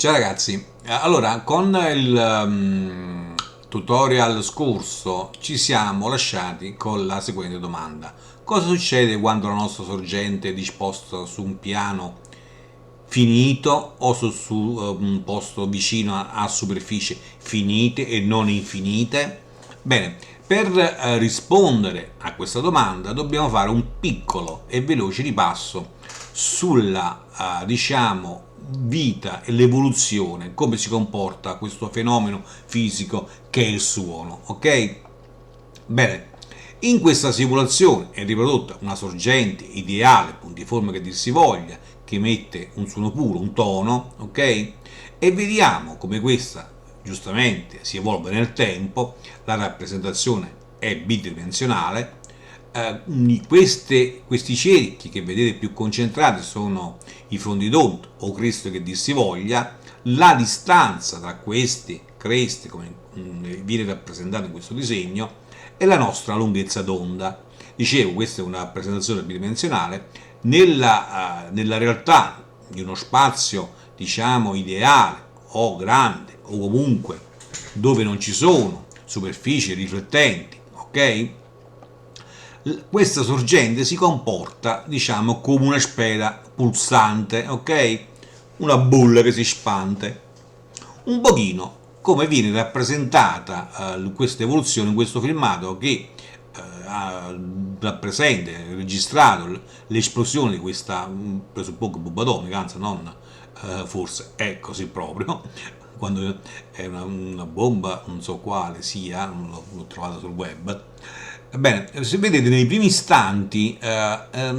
Ciao ragazzi, allora con il tutorial scorso ci siamo lasciati con la seguente domanda. Cosa succede quando la nostra sorgente è disposta su un piano finito o su un posto vicino a superfici finite e non infinite? Bene, per rispondere a questa domanda dobbiamo fare un piccolo e veloce ripasso sulla diciamo vita e l'evoluzione, come si comporta questo fenomeno fisico che è il suono, ok? Bene, in questa simulazione è riprodotta una sorgente ideale, puntiforme che dir si voglia, che emette un suono puro, un tono, ok? E vediamo come questa giustamente si evolve nel tempo, la rappresentazione è bidimensionale, questi cerchi che vedete più concentrati sono i frondi d'onda o creste che dir si voglia, la distanza tra queste creste, come viene rappresentato in questo disegno, e la nostra lunghezza d'onda. Dicevo, questa è una rappresentazione bidimensionale. Nella realtà di uno spazio, diciamo, ideale o grande o comunque dove non ci sono superfici riflettenti, ok? Questa sorgente si comporta, diciamo, come una sfera pulsante, ok? Una bolla che si spande. Un pochino come viene rappresentata questa evoluzione in questo filmato che rappresenta, registrato l'esplosione di questa, presuppongo, bomba atomica, anzi non forse è così proprio, quando è una bomba, non so quale sia, l'ho trovata sul web. Ebbene, se vedete nei primi istanti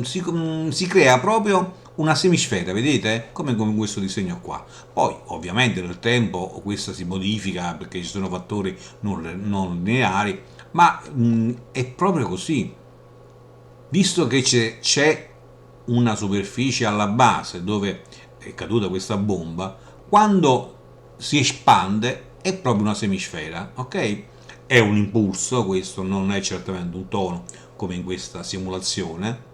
si crea proprio una semisfera, vedete? Come questo disegno qua. Poi, ovviamente, nel tempo questa si modifica perché ci sono fattori non lineari, ma è proprio così. Visto che c'è una superficie alla base dove è caduta questa bomba, quando si espande è proprio una semisfera, ok? È un impulso, questo non è certamente un tono come in questa simulazione.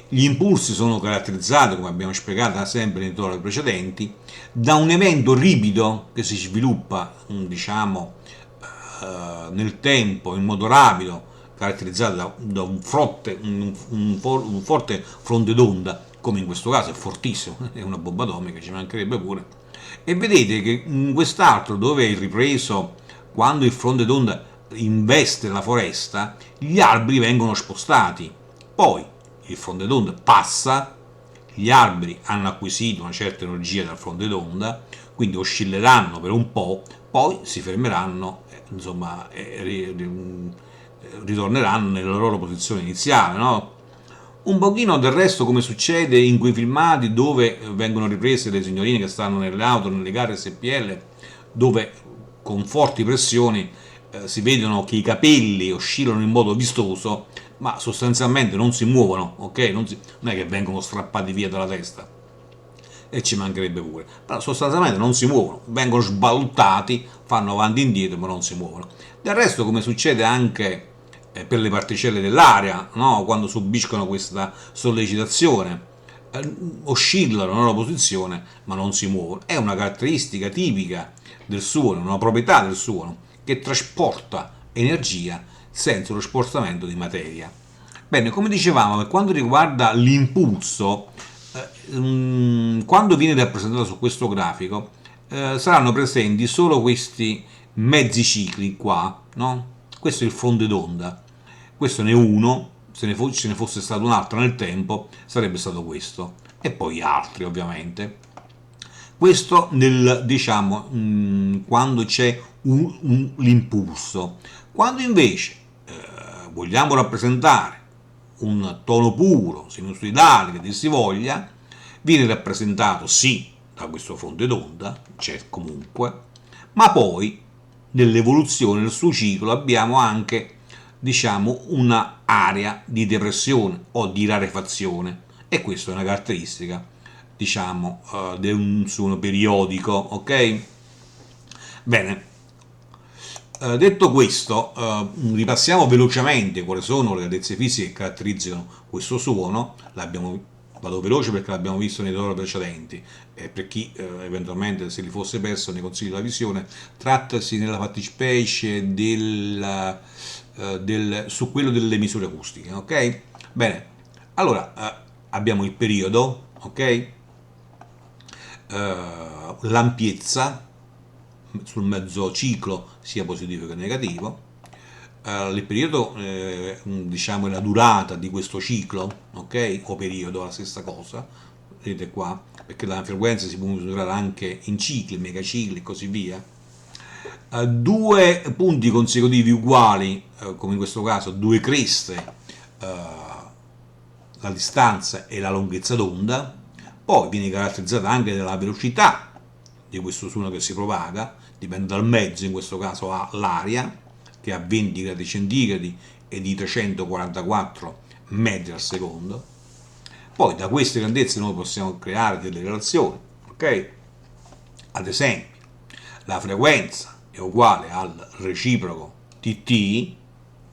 Gli impulsi sono caratterizzati, come abbiamo spiegato sempre nei tutorial precedenti, da un evento ripido che si sviluppa, diciamo, nel tempo in modo rapido, caratterizzato da un forte fronte d'onda, come in questo caso è fortissimo, è una bomba atomica, ci mancherebbe pure. E vedete che in quest'altro, dove è ripreso quando il fronte d'onda investe la foresta, gli alberi vengono spostati. Poi il fronte d'onda passa, gli alberi hanno acquisito una certa energia dal fronte d'onda, quindi oscilleranno per un po', poi si fermeranno, insomma, ritorneranno nella loro posizione iniziale, no? Un pochino del resto come succede in quei filmati dove vengono riprese le signorine che stanno nelle auto, nelle gare SPL, dove con forti pressioni si vedono che i capelli oscillano in modo vistoso, ma sostanzialmente non si muovono, ok? Non è che vengono strappati via dalla testa, e ci mancherebbe pure, però sostanzialmente non si muovono, vengono sballottati, fanno avanti e indietro, ma non si muovono. Del resto, come succede anche per le particelle dell'aria, no? Quando subiscono questa sollecitazione, oscillano nella posizione ma non si muovono. È una caratteristica tipica del suono, una proprietà del suono che trasporta energia senza lo spostamento di materia. Bene, come dicevamo, per quanto riguarda l'impulso, quando viene rappresentato su questo grafico, saranno presenti solo questi mezzi cicli qua, no? Questo è il fronte d'onda, questo ne è uno, ce ne fosse stato un altro nel tempo, sarebbe stato questo, e poi altri ovviamente. Questo diciamo, quando c'è l'impulso. Quando invece vogliamo rappresentare un tono puro, sinusoidale, che dir si voglia, viene rappresentato sì da questo fronte d'onda, c'è comunque, ma poi nell'evoluzione del suo ciclo abbiamo anche, diciamo, una area di depressione o di rarefazione, e questa è una caratteristica, diciamo, di un suono periodico, ok? Bene, detto questo, ripassiamo velocemente quali sono le altezze fisiche che caratterizzano questo suono. L'abbiamo vado veloce perché l'abbiamo visto nei tutorial precedenti, e per chi eventualmente se li fosse perso ne consiglio la visione. Trattasi nella fattispecie su quello delle misure acustiche, ok? Bene, allora abbiamo il periodo, ok? L'ampiezza sul mezzo ciclo sia positivo che negativo, il periodo diciamo è la durata di questo ciclo, ok? O periodo, la stessa cosa, vedete qua, perché la frequenza si può misurare anche in cicli, megacicli e così via. Due punti consecutivi uguali, come in questo caso due creste, la distanza e la lunghezza d'onda. Poi viene caratterizzata anche dalla velocità di questo suono che si propaga, dipende dal mezzo, in questo caso l'aria, che ha 20 gradi centigradi e di 344 metri al secondo. Poi da queste grandezze noi possiamo creare delle relazioni, ok? Ad esempio, la frequenza è uguale al reciproco di t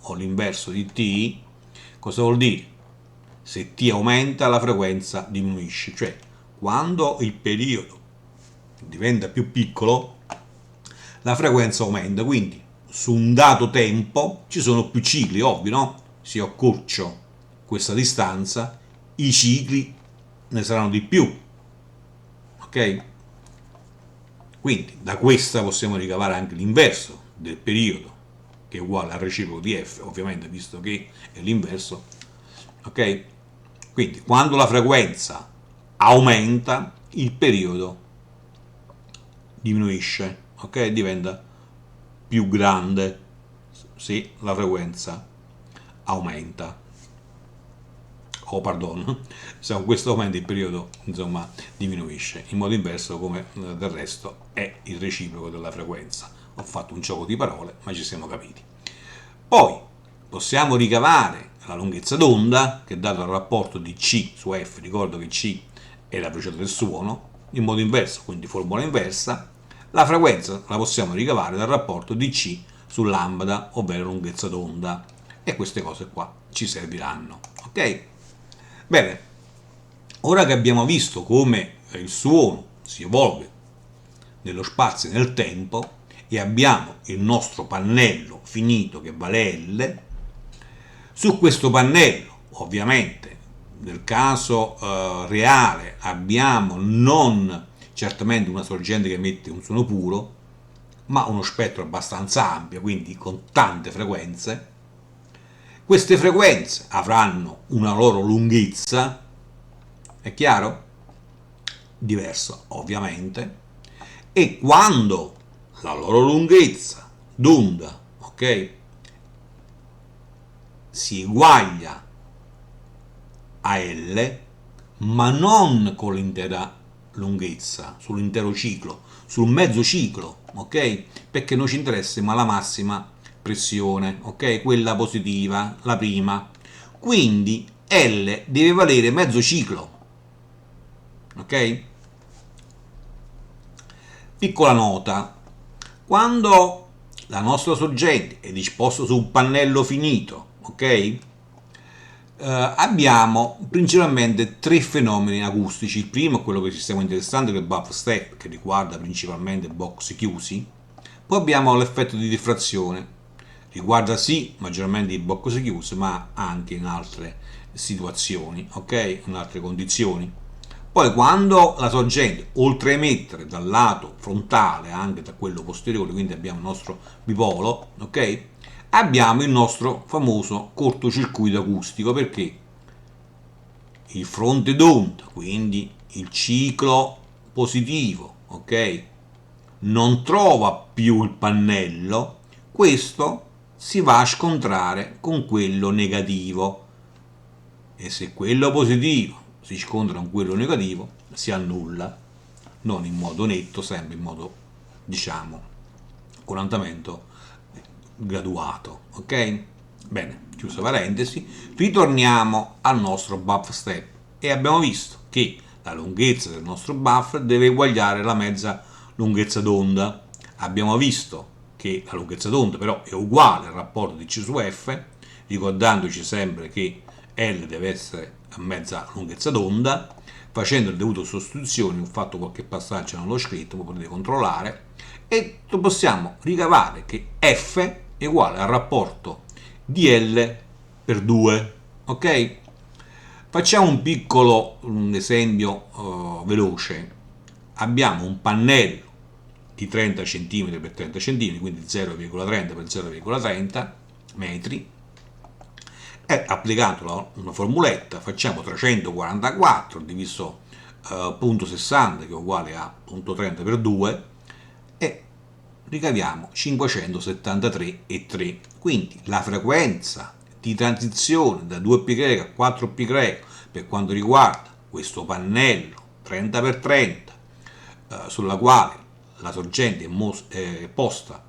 o l'inverso di t. Cosa vuol dire? Se t aumenta, la frequenza diminuisce, cioè quando il periodo diventa più piccolo la frequenza aumenta, quindi su un dato tempo ci sono più cicli, ovvio, no? Se io accorcio questa distanza, i cicli ne saranno di più, ok? Quindi da questa possiamo ricavare anche l'inverso del periodo, che è uguale al reciproco di f, ovviamente, visto che è l'inverso, ok? Quindi quando la frequenza aumenta, il periodo diminuisce, ok? Diventa più grande se la frequenza aumenta. Oh, pardon, se con questo aumenta il periodo, insomma, diminuisce. In modo inverso, come del resto, è il reciproco della frequenza. Ho fatto un gioco di parole, ma ci siamo capiti. Poi possiamo ricavare la lunghezza d'onda, che è data dal rapporto di C su F, ricordo che C è la velocità del suono, in modo inverso, quindi formula inversa. La frequenza la possiamo ricavare dal rapporto di C su lambda, ovvero lunghezza d'onda, e queste cose qua ci serviranno, ok? Bene, ora che abbiamo visto come il suono si evolve nello spazio e nel tempo e abbiamo il nostro pannello finito che vale L, su questo pannello, ovviamente, nel caso reale abbiamo non certamente una sorgente che emette un suono puro, ma uno spettro abbastanza ampio, quindi con tante frequenze. Queste frequenze avranno una loro lunghezza, è chiaro? Diversa, ovviamente, e quando la loro lunghezza d'onda, ok, si eguaglia a L, ma non con l'intera lunghezza, sull'intero ciclo, sul mezzo ciclo, ok? Perché non ci interessa ma la massima pressione, ok? Quella positiva, la prima. Quindi L deve valere mezzo ciclo, ok? Piccola nota, quando la nostra sorgente è disposta su un pannello finito, ok? Abbiamo principalmente tre fenomeni acustici. Il primo è quello che ci stiamo interessando, che è il buff step, che riguarda principalmente box chiusi. Poi abbiamo l'effetto di diffrazione, riguarda sì maggiormente i box chiusi, ma anche in altre situazioni, ok? In altre condizioni. Poi quando la sorgente, oltre a emettere dal lato frontale anche da quello posteriore, quindi abbiamo il nostro bipolo, ok? Abbiamo il nostro famoso cortocircuito acustico, perché il fronte d'onda, quindi il ciclo positivo, ok? Non trova più il pannello, questo si va a scontrare con quello negativo, e se quello positivo si scontra con quello negativo si annulla, non in modo netto, sempre in modo, diciamo, con andamento graduato, ok? Bene, chiusa parentesi, ritorniamo al nostro buff step e abbiamo visto che la lunghezza del nostro buffer deve eguagliare la mezza lunghezza d'onda. Abbiamo visto che la lunghezza d'onda però è uguale al rapporto di C su F, ricordandoci sempre che L deve essere a mezza lunghezza d'onda, facendo le dovute sostituzioni. Ho fatto qualche passaggio non l'ho scritto, voi potete controllare, e possiamo ricavare che F è uguale al rapporto di L per 2, ok? Facciamo un esempio veloce. Abbiamo un pannello di 30 cm per 30 cm, quindi 0,30 per 0,30 metri, e applicando una formuletta facciamo 344 diviso punto 60, che è uguale a punto 30 per 2, e ricaviamo 573,3. Quindi la frequenza di transizione da 2π a 4π per quanto riguarda questo pannello 30x30, sulla quale la sorgente è posta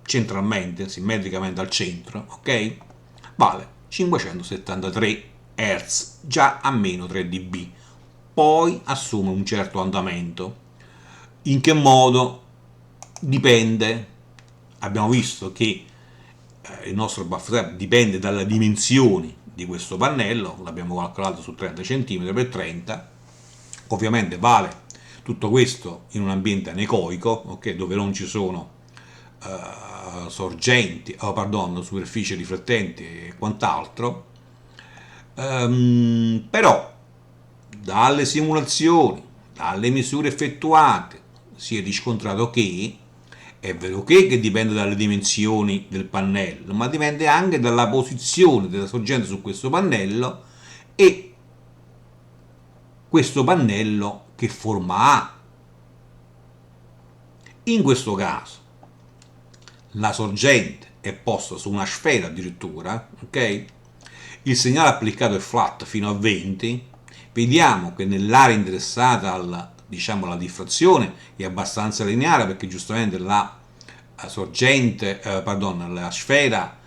centralmente, simmetricamente al centro, ok? Vale 573 Hz, già a meno 3 dB. Poi assume un certo andamento. In che modo? Dipende. Abbiamo visto che il nostro buffer step dipende dalle dimensioni di questo pannello, l'abbiamo calcolato su 30 cm per 30. Ovviamente vale tutto questo in un ambiente anecoico, okay, dove non ci sono sorgenti, superfici riflettenti e quant'altro. Però dalle simulazioni, dalle misure effettuate, si è riscontrato che è vero che dipende dalle dimensioni del pannello, ma dipende anche dalla posizione della sorgente su questo pannello e questo pannello che forma ha. In questo caso la sorgente è posta su una sfera addirittura, ok? Il segnale applicato è flat fino a 20. Vediamo che nell'area interessata alla diffrazione è abbastanza lineare, perché giustamente la sfera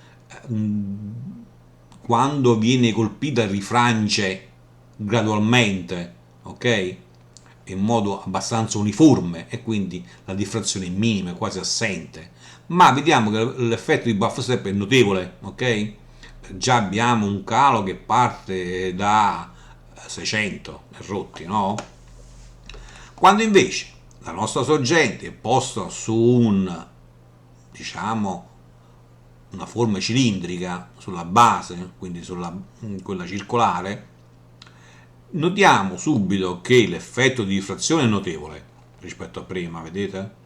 quando viene colpita rifrange gradualmente, ok? In modo abbastanza uniforme, e quindi la diffrazione è minima, è quasi assente. Ma vediamo che l'effetto di buffer step è notevole, ok? Già abbiamo un calo che parte da 600 rotti, no? Quando invece la nostra sorgente è posta su una forma cilindrica sulla base, quindi quella circolare, notiamo subito che l'effetto di diffrazione è notevole rispetto a prima, vedete?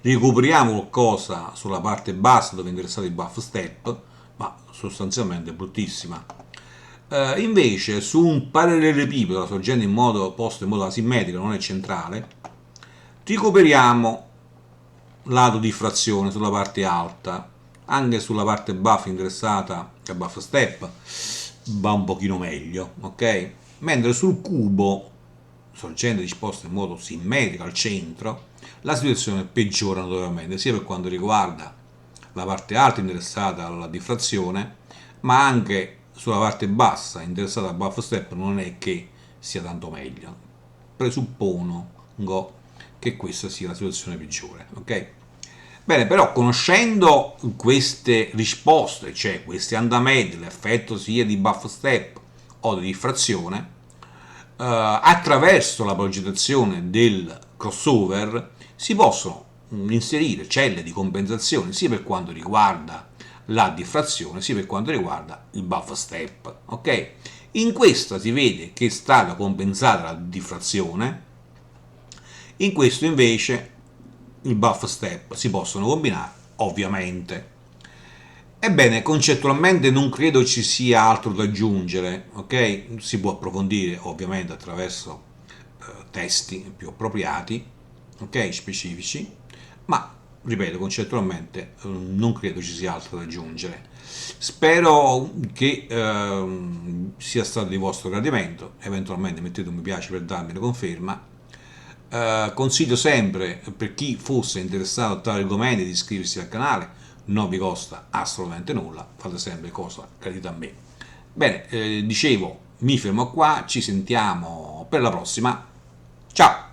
Ricopriamo qualcosa sulla parte bassa dove è interessato il buff step, ma sostanzialmente bruttissima. Invece su un parallelepipedo, la sorgente posta in modo asimmetrico, non è centrale, recuperiamo lato diffrazione sulla parte alta. Anche sulla parte buff interessata al buff step va un pochino meglio, ok? Mentre sul cubo, sorgente disposta in modo simmetrico al centro, la situazione peggiora notevolmente, sia per quanto riguarda la parte alta interessata alla diffrazione, ma anche sulla parte bassa interessata al buff step non è che sia tanto meglio. Presuppongo che questa sia la situazione peggiore, ok? Bene, però conoscendo queste risposte, cioè questi andamenti, l'effetto sia di buff step o di diffrazione, attraverso la progettazione del crossover si possono inserire celle di compensazione sia per quanto riguarda la diffrazione sia per quanto riguarda il buff step, ok? In questa si vede che è stata compensata la diffrazione, in questo invece il buff step si possono combinare, ovviamente. Ebbene, concettualmente non credo ci sia altro da aggiungere, ok? Si può approfondire ovviamente attraverso testi più appropriati, ok? Specifici, ma ripeto, concettualmente non credo ci sia altro da aggiungere. Spero che sia stato di vostro gradimento, eventualmente mettete un mi piace per darmi la conferma. Consiglio sempre, per chi fosse interessato a tali argomenti, di iscriversi al canale, non vi costa assolutamente nulla, fate sempre cosa gradita a me. Bene, dicevo, mi fermo qua, ci sentiamo per la prossima, ciao!